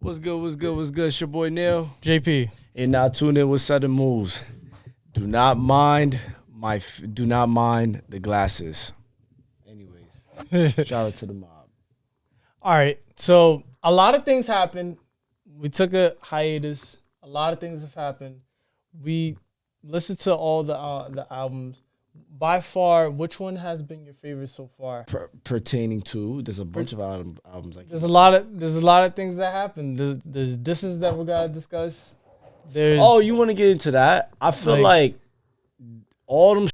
What's good? What's good? What's good? It's your boy Neil. JP. And now tune in with Sudden Moves. Do not mind the glasses. Anyways, shout out to the mob. All right. So a lot of things happened. We took a hiatus. A lot of things have happened. We listened to all the albums. By far, which one has been your favorite so far? Pertaining to, there's a bunch of albums like There's a lot of things that happened. There's disses that we gotta discuss. You want to get into that? I feel like all them.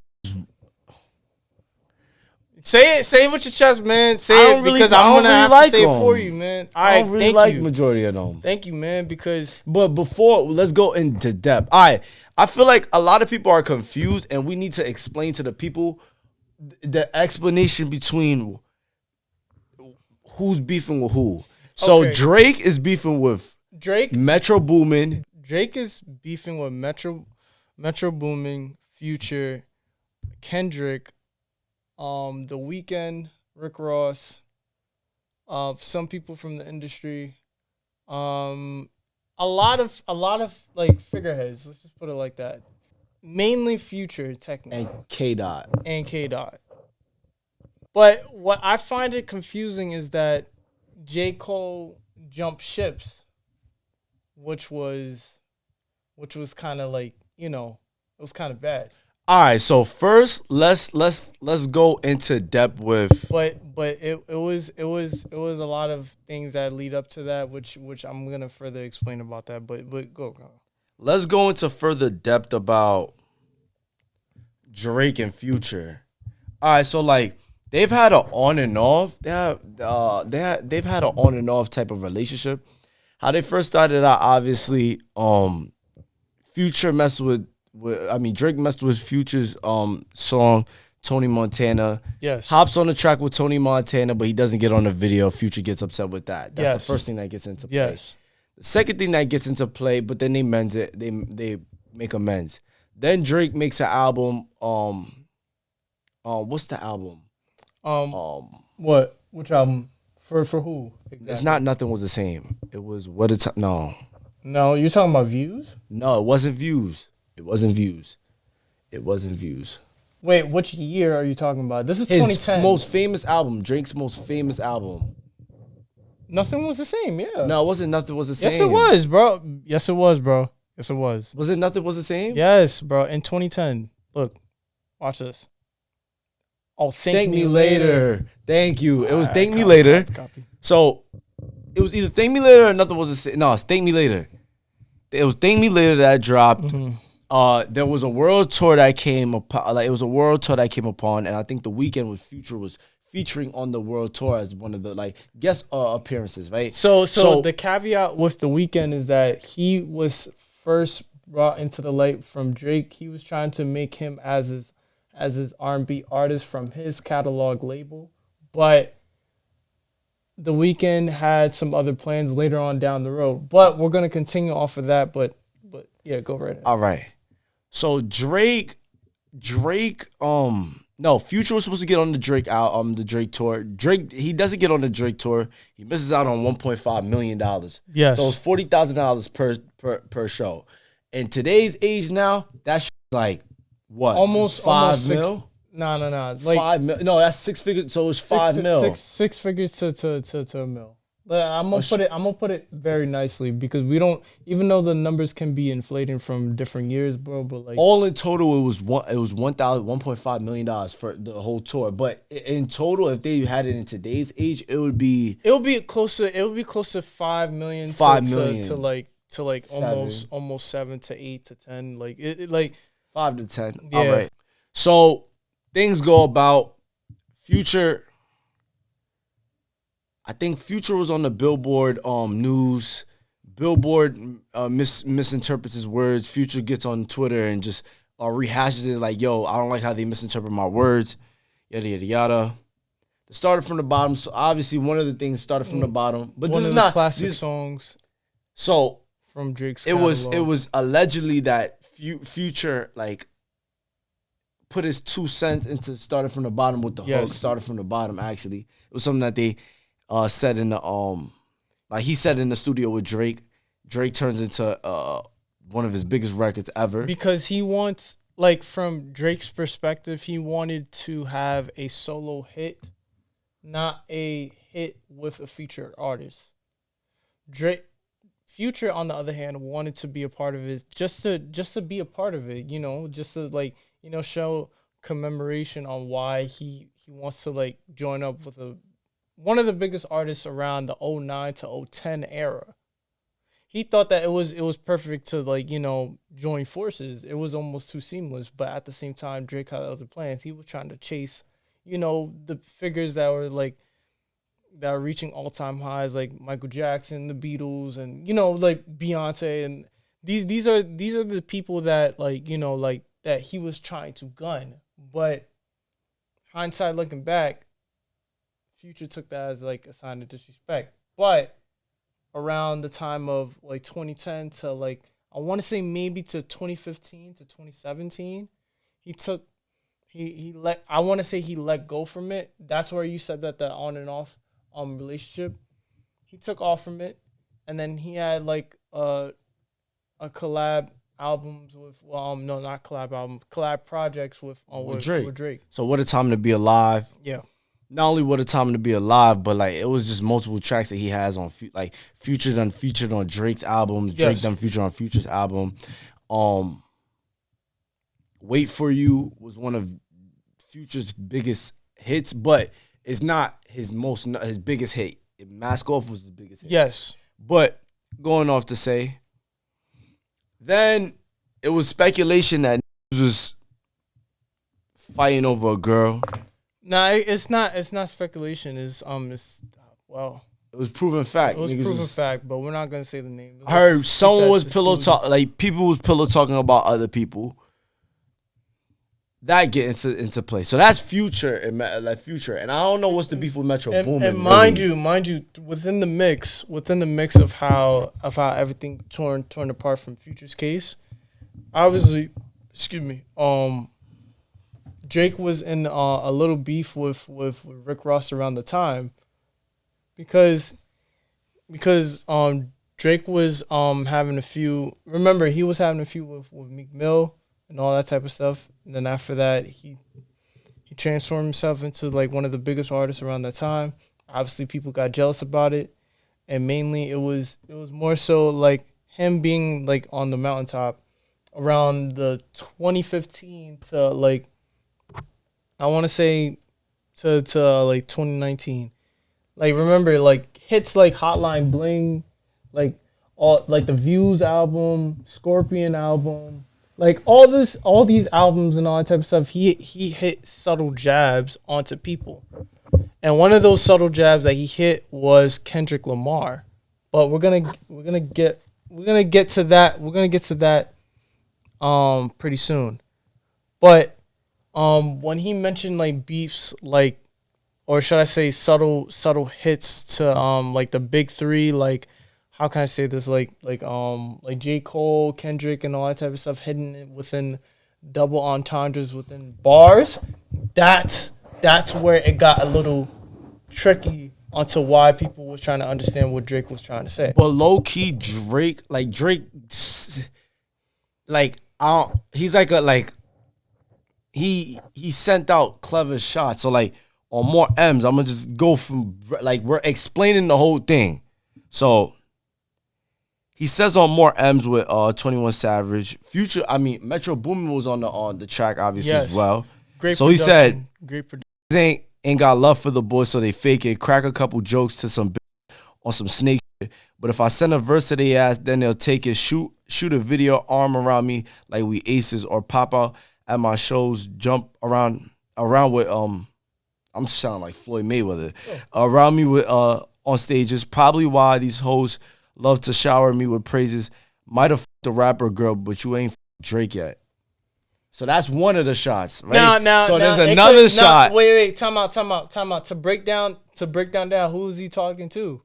Say it with your chest, man. Say it because I'm gonna have to say it for you, man. All right, I don't really like majority of them. Thank you, man. Because before, let's go into depth. All right, I feel like a lot of people are confused, and we need to explain to the people the explanation between who's beefing with who. So okay. Drake is beefing with Metro Boomin. Drake is beefing with Metro Boomin, Future, Kendrick, The Weeknd, Rick Ross, some people from the industry, a lot of like figureheads. Let's just put it like that. Mainly Future, technically, and K Dot. But what I find it confusing is that J. Cole jumped ships, which was kind of like, it was kind of bad. All right, so first let's go into depth with. But it was a lot of things that lead up to that, which I'm gonna further explain about that. But go. Let's go into further depth about Drake and Future. All right, so like they've had an on and off. They've had an on and off type of relationship. How they first started out, obviously, Future messed with Drake messed with Future's song Tony Montana. Yes. Hops on the track with Tony Montana, but he doesn't get on the video. Future gets upset with that. That's the first thing that gets into play. Yes. The second thing that gets into play, but then they mend it. They make amends. Then Drake makes an album. What's the album? What? Which album? For who? Exactly. It's not Nothing Was the Same. It was What It's No. No, you're talking about Views? No, it wasn't Views. It wasn't Views. Wait, which year are you talking about? This is 2010. His most famous album, Drake's most famous album. Nothing Was the Same, yeah. No, it wasn't Nothing Was the Same. Yes, it was, bro. Yes, it was, bro. Yes, it was. Was it Nothing Was the Same? Yes, bro. In 2010. Look, watch this. Oh, Thank Me Later. Thank you. It was Thank Me Later. Copy. So, it was either Thank Me Later or Nothing Was the Same. No, it's Thank Me Later. It was Thank Me Later that dropped. Mm-hmm. There was a world tour that came upon. Like, it was a world tour that came upon, and I think The Weeknd was featuring on the world tour as one of the guest appearances, right? So the caveat with The Weeknd is that he was first brought into the light from Drake. He was trying to make him as his R&B artist from his catalog label, but The Weeknd had some other plans later on down the road. But we're gonna continue off of that. But yeah, go right ahead. All right. So Drake, no, Future was supposed to get on the Drake the Drake tour. Drake, he doesn't get on the Drake tour. He misses out on $1.5 million. Yes. So it's $40,000 per show. In today's age now, that's like what? Almost $5 mil? million? No. Like 5 mil. No, that's 6 figures. So it's 5 mil. Six figures to a mil. I'm gonna put it very nicely because we don't, even though the numbers can be inflating from different years, bro. But like all in total, it was $1.5 million for the whole tour. But in total, if they had it in today's age, it would be close to 5 million. 5 million to almost 7 to 8 to 10. Like it like 5 to 10. Yeah. All right. So things go about Future. I think Future was on the Billboard news. Billboard misinterprets his words. Future gets on Twitter and just rehashes it like, yo, I don't like how they misinterpret my words, yada, yada, yada. It started from the bottom. So obviously one of the things started from the bottom. But one this of is the not classic songs. So from Drake's it was allegedly that Future put his 2 cents into started from the bottom with the hook. Started from the bottom, actually. It was something that they said in the Like he said in the studio with Drake. Drake turns into one of his biggest records ever. Because he wants, like, from Drake's perspective, he wanted to have a solo hit, not a hit with a featured artist. Drake, Future, on the other hand, wanted to be a part of it, just to be a part of it, just to, like, show commemoration on why he wants to, like, join up with one of the biggest artists around the '09 to '10 era. He thought that it was perfect to, like, join forces. It was almost too seamless, but at the same time, Drake had other plans. He was trying to chase, the figures that were like that are reaching all-time highs, like Michael Jackson, the Beatles, and like Beyonce, and these are the people that, like, like that he was trying to gun. But hindsight, looking back, Future took that as, like, a sign of disrespect. But around the time of, like, 2010 to, like, I want to say maybe to 2015 to 2017, he let go from it. That's where you said that the on and off relationship. He took off from it, and then he had, like, a collab albums with, no, not collab album, collab projects with Drake. So What a Time to Be Alive. Yeah. Not only What a Time to Be Alive, but, like, it was just multiple tracks that he has on, like, Future done featured on Drake's album. Drake done featured on Future's album. Wait For You was one of Future's biggest hits, but it's not his biggest hit. Mask Off was his biggest hit. Yes. But going off to say, then it was speculation that he was fighting over a girl. Nah, it's not speculation. Well, it was proven fact. It was proven fact, but we're not gonna say the name. I heard someone was pillow talk, like people was pillow talking about other people. That get into play. So that's Future and I don't know what's the beef with Metro Boomin. And mind you, within the mix of how everything torn apart from Future's case, obviously, Drake was in a little beef with Rick Ross around the time, because Drake was having a few. Remember, he was having a few with Meek Mill and all that type of stuff. And then after that, he transformed himself into, like, one of the biggest artists around that time. Obviously, people got jealous about it, and mainly it was more so, like, him being, like, on the mountaintop around the 2015 to, like, I want to say to like 2019. Like, remember, like, hits like Hotline Bling, like the Views album, Scorpion album, like all these albums and all that type of stuff. He hit subtle jabs onto people, and one of those subtle jabs that he hit was Kendrick Lamar. But we're gonna get to that pretty soon. But when he mentioned, like, beefs, like, or should I say subtle hits to like the big three, like, how can I say this, like J. Cole, Kendrick, and all that type of stuff, hidden within double entendres within bars, that's where it got a little tricky onto why people was trying to understand what Drake was trying to say. But low key Drake, he's like a, like, he sent out clever shots. So, like, on More M's, I'm gonna just go from, like, we're explaining the whole thing. So he says on More M's with 21 Savage, Metro Boomin was on the track, obviously, as well. Great. So production. He said, great production. Ain't got love for the boys, so they fake it. Crack a couple jokes to some on some snake shit. But if I send a verse to their ass, then they'll take it. Shoot a video, arm around me like we aces, or pop out at my shows, jump around with I'm sounding like Floyd Mayweather. Around me with on stages. Probably why these hoes love to shower me with praises. Might have fucked a rapper girl, but you ain't Drake yet. So that's one of the shots, right? So there's another shot. Wait, time out. To break down, who is he talking to?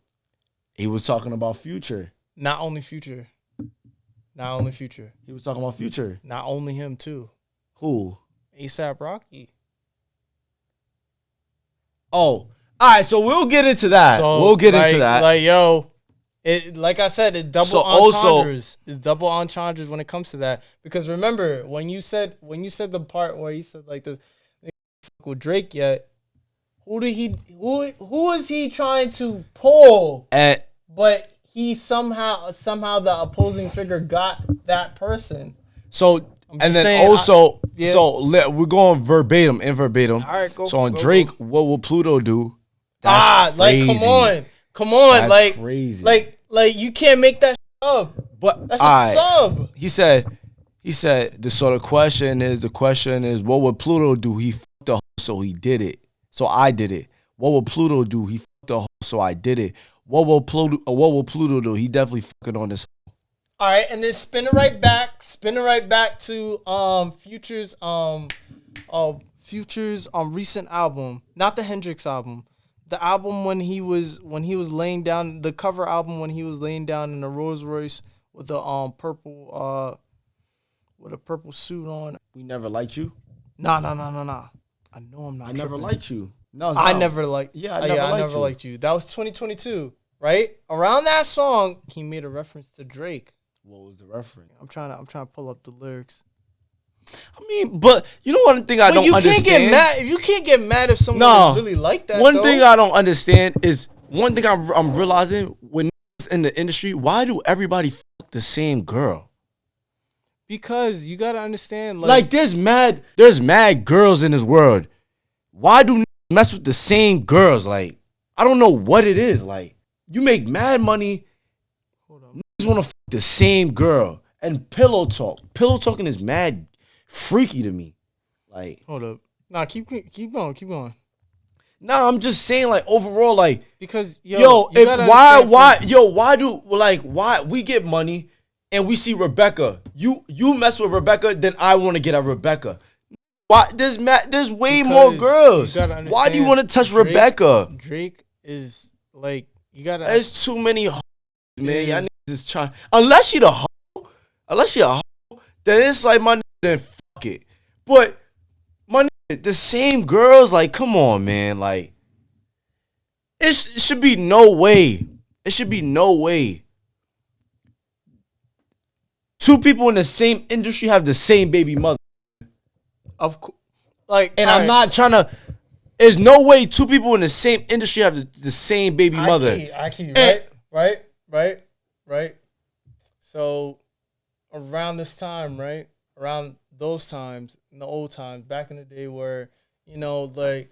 He was talking about Future. Not only Future. He was talking about Future. Not only him too. Who? A$AP Rocky. Oh, all right. So we'll get into that. Like, yo, It, like I said, it's double entendres. It's double entendres when it comes to that. Because remember, when you said the part where he said like the fuck with Drake yet, who is he trying to pull? But he somehow the opposing figure got that person. So and then saying, also, we're going verbatim, in verbatim. All right, go. So on Drake, what will Pluto do? That's crazy. Like come on, that's like crazy. Like you can't make that up. But that's a sub. He said the question is what would Pluto do? He fucked the hoe, so he did it. So I did it. What will Pluto do? He fucked the hoe, so I did it. What will Pluto do? He definitely fucking on this. All right, and then spin it right back to Future's recent album, not the Hendrix album. The album when he was laying down, the cover album when he was laying down in a Rolls Royce with a purple suit on. We Never Liked You? Nah. I know I'm not. I Never Liked You. No, I never liked. Yeah, I never liked you. That was 2022, right? Around that song, he made a reference to Drake. What was the reference? I'm trying to pull up the lyrics. I mean, but you know one thing I don't understand. You can't get mad if someone really like that. One thing I don't understand is one thing I'm realizing when in the industry, why do everybody fuck the same girl? Because you gotta understand, like there's mad girls in this world. Why do mess with the same girls? Like I don't know what it is. Like you make mad money. Hold on. Niggas want to fuck the same girl. And pillow talking is mad freaky to me. Like hold up. Nah, keep going. Nah, I'm just saying like overall like because why we get money and we see Rebecca. You mess with Rebecca, then I want to get at Rebecca. Why there's way more girls. Why do you want to touch Rebecca? Drake is like you gotta. There's too many man. Y'all niggas is trying. Unless she a hoe, then it's like my nigga, then fuck it. But my nigga, the same girls, like, come on, man. Like, it should be no way. It should be no way. Two people in the same industry have the same baby mother. Of course. Like, and I'm not trying to. There's no way two people in the same industry have the same baby mother. I keep right. So around this time, right? Around those times, in the old times, back in the day where, you know, like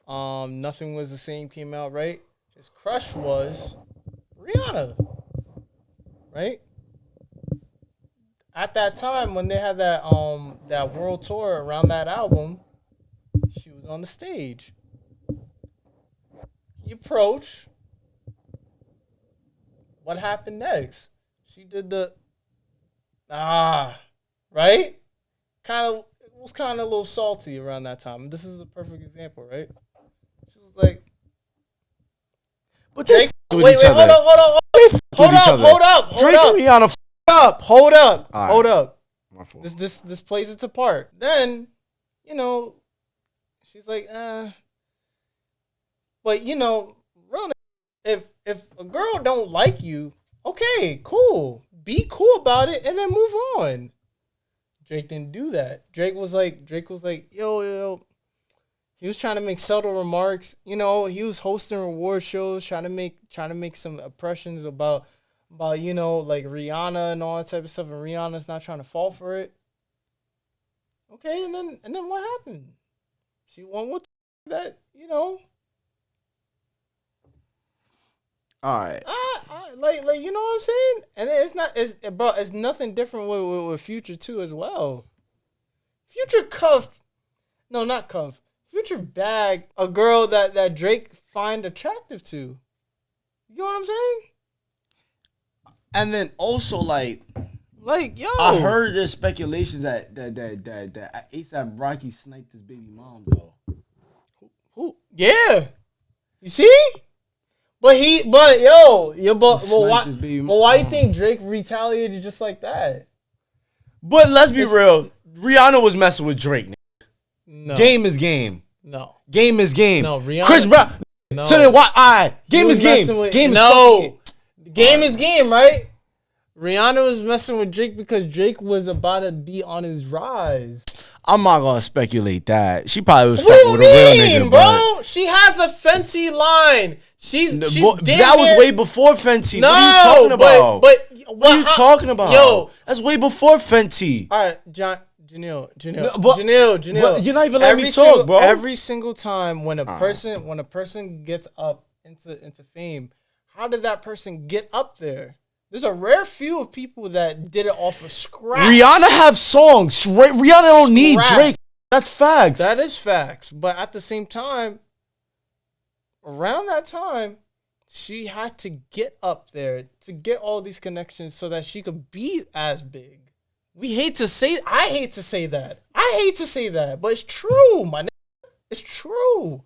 Nothing Was the Same came out, right? His crush was Rihanna. Right? At that time when they had that world tour around that album, she was on the stage. He approached. What happened next? She did the right? It was kind of a little salty around that time. This is a perfect example, right? She was like, but Drake, hold up. Drake and Rihanna hold up. This plays its part. Then, you know, she's like, but you know, really, if a girl don't like you, okay, cool. Be cool about it and then move on. Drake didn't do that. Drake was like, yo. He was trying to make subtle remarks. You know, he was hosting reward shows, trying to make some impressions about you know, like Rihanna and all that type of stuff, and Rihanna's not trying to fall for it. Okay, and then what happened? She won with that, you know. All right. Like you know what I'm saying? And it's nothing different with Future too as well. Future Future bagged a girl that Drake find attractive to. You know what I'm saying? And then also like yo, I heard there's speculations that ASAP Rocky sniped his baby mom though. Who? Yeah. You see? But why you think Drake retaliated just like that? But let's be real. Rihanna was messing with Drake. No. Game is game. No. Game is game. No, Rihanna. Chris Brown. No. So then why? Game is game. Game is game. Game is game, right? Rihanna was messing with Drake because Drake was about to be on his rise. I'm not gonna speculate that. She probably was What do fucking you with a real mean, nigga, bro? She has a Fenty line. She's that was way before Fenty. No, what are you talking about? But what are you talking about? Yo, that's way before Fenty. All right, Janelle. But you're not even letting me talk, bro. Every single time when a person gets up into fame, how did that person get up there? There's a rare few of people that did it off of scratch. Rihanna have songs. Rihanna don't need Drake. That's facts. That is facts. But at the same time, around that time, she had to get up there to get all these connections so that she could be as big. I hate to say that, but it's true, my nigga. It's true.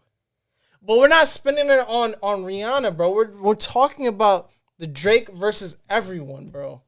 But we're not spinning it on Rihanna, bro. We're talking about the Drake versus everyone, bro.